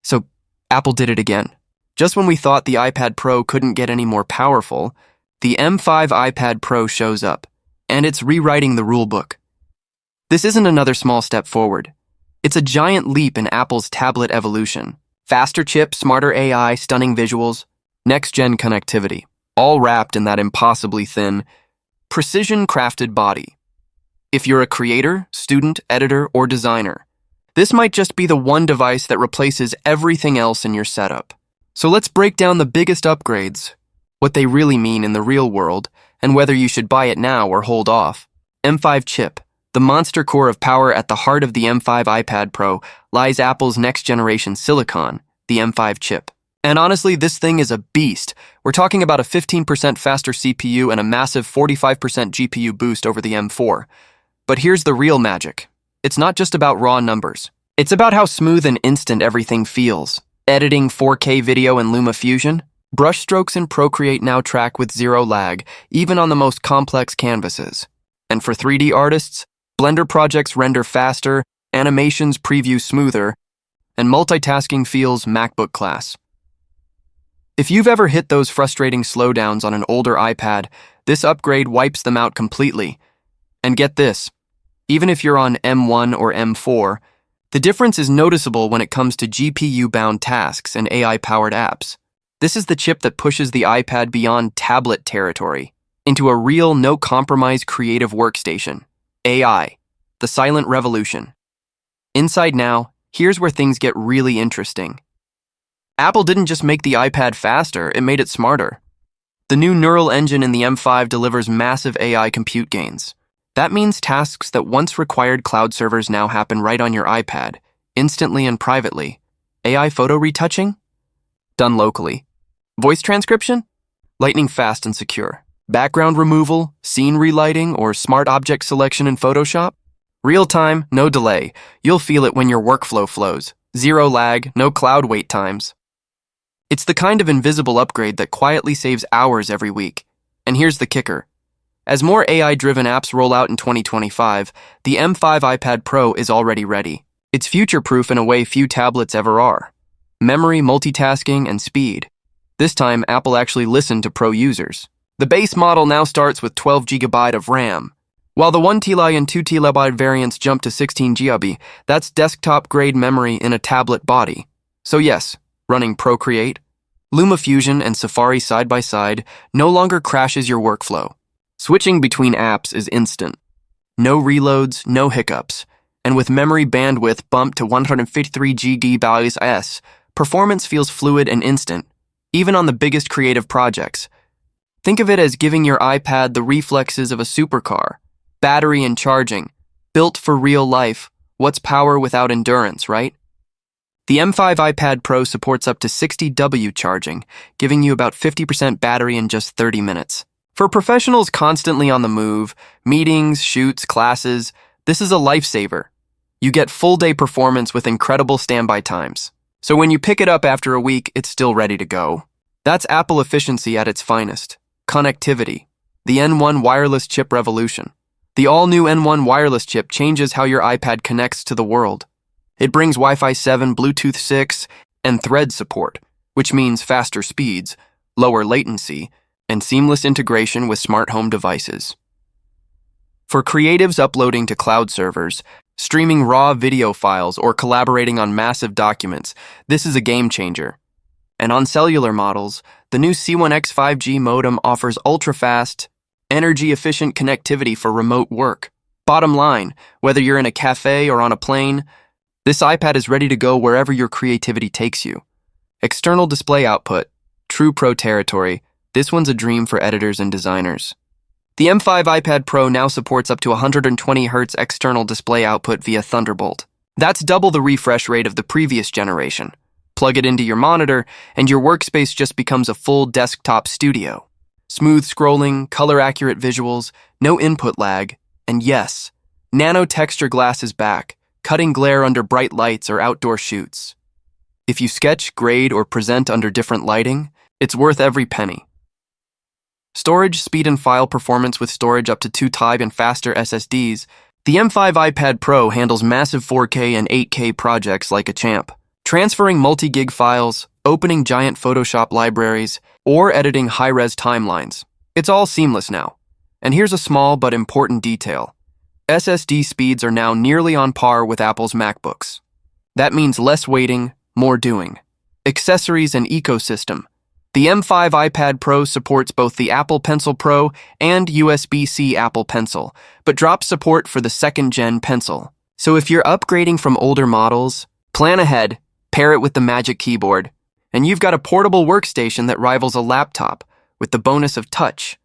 So Apple did it again. Just when we thought the iPad Pro couldn't get any more powerful, the M5 iPad Pro shows up, and it's rewriting the rulebook. This isn't another small step forward. It's a giant leap in Apple's tablet evolution. Faster chips, smarter AI, stunning visuals, next-gen connectivity, all wrapped in that impossibly thin, precision-crafted body. If you're a creator, student, editor, or designer, this might just be the one device that replaces everything else in your setup. So let's break down the biggest upgrades, what they really mean in the real world, and whether you should buy it now or hold off. M5 chip. The monster core of power at the heart of the M5 iPad Pro lies Apple's next-generation silicon, the M5 chip. And honestly, this thing is a beast. We're talking about a 15% faster CPU and a massive 45% GPU boost over the M4. But here's the real magic. It's not just about raw numbers. It's about how smooth and instant everything feels. Editing 4K video in LumaFusion, brushstrokes in Procreate now track with zero lag, even on the most complex canvases. And for 3D artists, Blender projects render faster, animations preview smoother, and multitasking feels MacBook class. If you've ever hit those frustrating slowdowns on an older iPad, this upgrade wipes them out completely. And get this, even if you're on M1 or M4, the difference is noticeable when it comes to GPU-bound tasks and AI-powered apps. This is the chip that pushes the iPad beyond tablet territory into a real, no-compromise creative workstation. AI, the silent revolution. Inside now, here's where things get really interesting. Apple didn't just make the iPad faster, it made it smarter. The new neural engine in the M5 delivers massive AI compute gains. That means tasks that once required cloud servers now happen right on your iPad, instantly and privately. AI photo retouching? Done locally. Voice transcription? Lightning fast and secure. Background removal, scene relighting, or smart object selection in Photoshop? Real time, no delay. You'll feel it when your workflow flows. Zero lag, no cloud wait times. It's the kind of invisible upgrade that quietly saves hours every week. And here's the kicker. As more AI-driven apps roll out in 2025, the M5 iPad Pro is already ready. It's future-proof in a way few tablets ever are. Memory, multitasking, and speed. This time, Apple actually listened to pro users. The base model now starts with 12 GB of RAM. While the 1TB and 2TB variants jump to 16 GB, that's desktop-grade memory in a tablet body. So yes, running Procreate, LumaFusion, and Safari side by side no longer crashes your workflow. Switching between apps is instant. No reloads, no hiccups. And with memory bandwidth bumped to 153 GB/s, performance feels fluid and instant, even on the biggest creative projects. Think of it as giving your iPad the reflexes of a supercar. Battery and charging. Built for real life. What's power without endurance, right? The M5 iPad Pro supports up to 60W charging, giving you about 50% battery in just 30 minutes. For professionals constantly on the move, meetings, shoots, classes, this is a lifesaver. You get full-day performance with incredible standby times. So when you pick it up after a week, it's still ready to go. That's Apple efficiency at its finest. Connectivity. The N1 wireless chip revolution. The all-new N1 wireless chip changes how your iPad connects to the world. It brings Wi-Fi 7, Bluetooth 6, and Thread support, which means faster speeds, lower latency, and seamless integration with smart home devices. For creatives uploading to cloud servers, streaming raw video files, or collaborating on massive documents, this is a game changer. And on cellular models, the new C1X 5G modem offers ultra-fast, energy-efficient connectivity for remote work. Bottom line, whether you're in a cafe or on a plane, this iPad is ready to go wherever your creativity takes you. External display output, true pro territory, this one's a dream for editors and designers. The M5 iPad Pro now supports up to 120Hz external display output via Thunderbolt. That's double the refresh rate of the previous generation. Plug it into your monitor, and your workspace just becomes a full desktop studio. Smooth scrolling, color-accurate visuals, no input lag, and yes, nano texture glass is back, cutting glare under bright lights or outdoor shoots. If you sketch, grade, or present under different lighting, it's worth every penny. Storage, speed, and file performance with storage up to 2TB and faster SSDs, the M5 iPad Pro handles massive 4K and 8K projects like a champ. Transferring multi-gig files, opening giant Photoshop libraries, or editing high-res timelines. It's all seamless now. And here's a small but important detail. SSD speeds are now nearly on par with Apple's MacBooks. That means less waiting, more doing. Accessories and ecosystem. The M5 iPad Pro supports both the Apple Pencil Pro and USB-C Apple Pencil, but drops support for the second-gen Pencil. So if you're upgrading from older models, plan ahead, pair it with the Magic Keyboard, and you've got a portable workstation that rivals a laptop with the bonus of touch,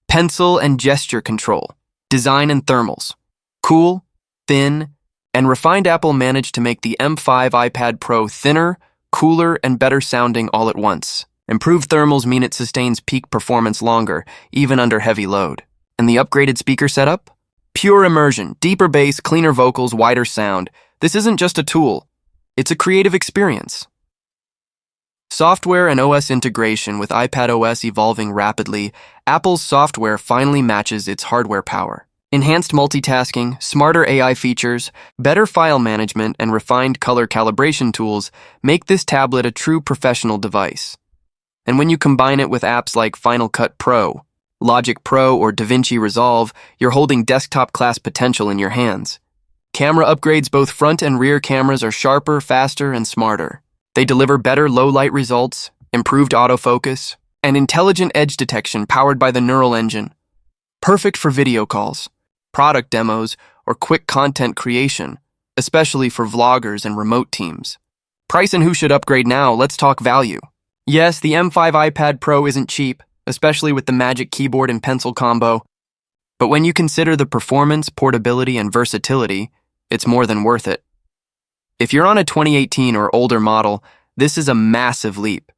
pencil and gesture control, design and thermals. Cool, thin, and refined. Apple managed to make the M5 iPad Pro thinner, cooler, and better sounding all at once. Improved thermals mean it sustains peak performance longer, even under heavy load. And the upgraded speaker setup? Pure immersion, deeper bass, cleaner vocals, wider sound. This isn't just a tool, it's a creative experience. Software and OS integration. With iPadOS evolving rapidly, Apple's software finally matches its hardware power. Enhanced multitasking, smarter AI features, better file management, and refined color calibration tools make this tablet a true professional device. And when you combine it with apps like Final Cut Pro, Logic Pro, or DaVinci Resolve, you're holding desktop-class potential in your hands. Camera upgrades. Both front and rear cameras are sharper, faster, and smarter. They deliver better low-light results, improved autofocus, and intelligent edge detection powered by the Neural Engine. Perfect for video calls, product demos, or quick content creation, especially for vloggers and remote teams. Price and who should upgrade now? Let's talk value. Yes, the M5 iPad Pro isn't cheap, especially with the Magic Keyboard and Pencil combo. But when you consider the performance, portability, and versatility, it's more than worth it. If you're on a 2018 or older model, this is a massive leap.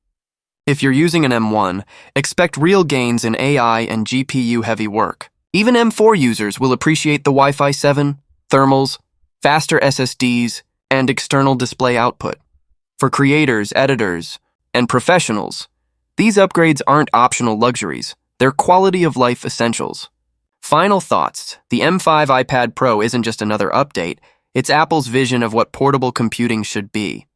If you're using an M1, expect real gains in AI and GPU-heavy work. Even M4 users will appreciate the Wi-Fi 7, thermals, faster SSDs, and external display output. For creators, editors, and professionals, these upgrades aren't optional luxuries, they're quality-of-life essentials. Final thoughts. The M5 iPad Pro isn't just another update, it's Apple's vision of what portable computing should be.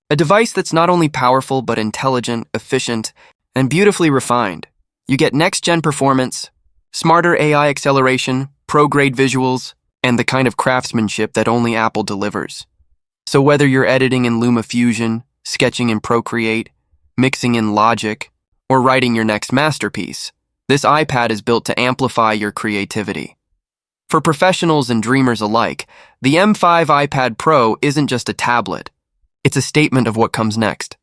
A device that's not only powerful but intelligent, efficient, and beautifully refined. You get next-gen performance, smarter AI acceleration, pro-grade visuals, and the kind of craftsmanship that only Apple delivers. So whether you're editing in LumaFusion, sketching in Procreate, mixing in Logic, or writing your next masterpiece, this iPad is built to amplify your creativity. For professionals and dreamers alike, the M5 iPad Pro isn't just a tablet. It's a statement of what comes next.